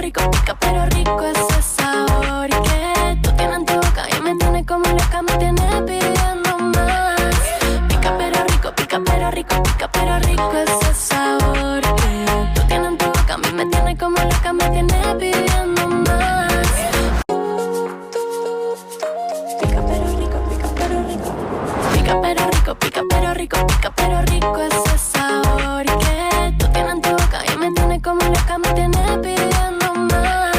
rico, pica pero rico ese sabor que tú tienes en tu boca y me tiene como loca, me tiene pidiendo más. Pica pero rico, pica pero rico, pica pero rico ese sabor que tú tienes en tu boca, a mí me tiene como loca, me tiene pidiendo más. Pica pero rico, pica pero rico. Pica pero rico, pica pero rico, pica pero rico ese sabor que tú tienes en tu boca y me tiene como loca, me tiene pidiendo más.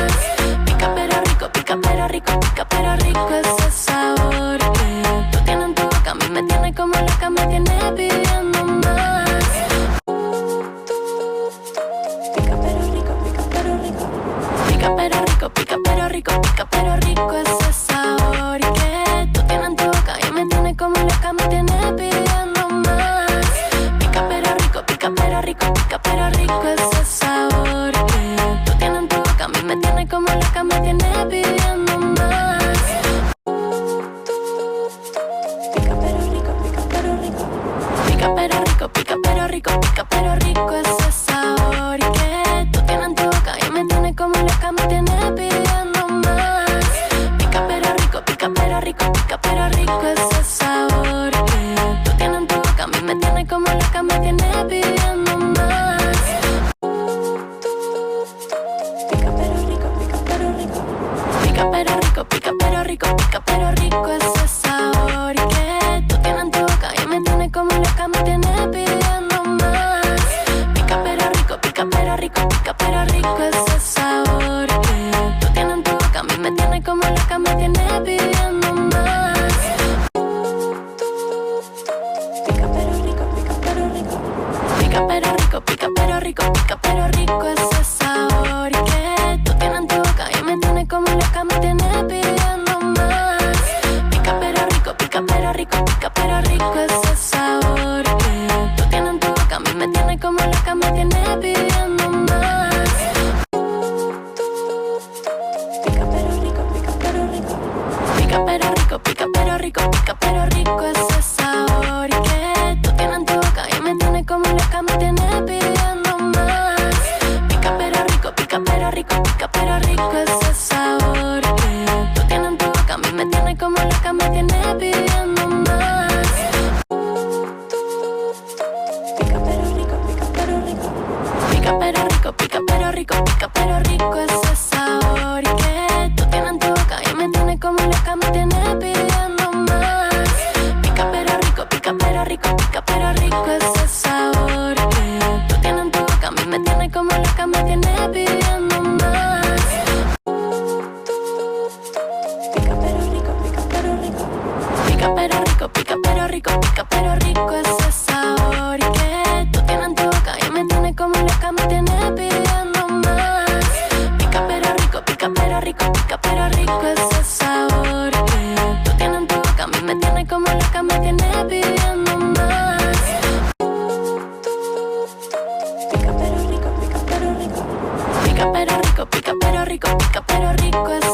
Pica pero rico, pica pero rico, pica pero rico ese sabor que tú tienes en tu boca, a mí me tiene como loca, me tiene pidiendo más. Pica pero rico, pica pero rico. Pica pero rico, pica pero rico, pica pero rico ese sabor que tú tienes en tu boca y me tiene como loca, me tiene pidiendo más. Pica pero rico, pica pero rico, pica pero rico ese sabor que tú tienes en tu boca, a mí me tiene como loca, me tiene pidiendo más. Pica pero rico, pica pero rico. Pica pero rico, pica pero rico, pica pero rico ese sabor que tú tienes en tu boca y me tiene como loca, me tiene pidiendo más. Pica pero rico, pica pero rico, pica pero rico ese sabor que tú tienes en tu boca, a mí me tiene como loca, me tiene pidiendo más. Pica pero rico, pica pero rico. Pica pero rico, pica pero rico, pica pero rico ese sabor que tú tienes en tu boca y me tiene como loca, me tiene pidiendo más. Pica pero rico, pica pero rico, pica pero rico ese sabor que tú tienes en tu boca, a mí me tiene como loca, me tiene pidiendo más. Pica pero rico, pica pero rico. Pica pero rico, pica pero rico, pica pero rico ese sabor que tú tienes en tu boca y me tiene como loca, me tiene pidiendo más. Pica pero rico, pica pero rico, pica pero rico ese sabor que tú tienes en tu boca, a mí me tiene como loca, me tiene pidiendo más. Pica pero rico, pica pero rico. Pica pero rico, pica pero rico, pica pero rico ese sabor que tú tienes en tu boca y me tiene como loca, me tiene pidiendo más. Pica pero rico, pica pero rico, pica pero rico ese sabor que tú tienes en tu boca, a mí me tiene como loca, me tiene pidiendo más. Pica pero rico, pica pero rico. Pica pero rico, pica pero rico, pica pero rico ese sabor que tú tienes en tu boca y me tiene como loca, me tiene pidiendo más. Pica pero rico, pica pero rico, pica pero rico ese sabor que tú tienes en tu boca, a mí me tiene como loca, me tiene pidiendo más. Pica pero rico, pica pero rico. Pica pero rico, pica pero rico, pica pero rico ese sabor que tú tienes en tu boca y me tiene como loca, me tiene pidiendo más. Pica pero rico, pica pero rico, pica pero rico ese sabor que tú tienes en tu boca, a mí me tiene como loca, me tiene pidiendo más. Pica pero rico, pica pero rico. Pica pero rico, pica pero rico ese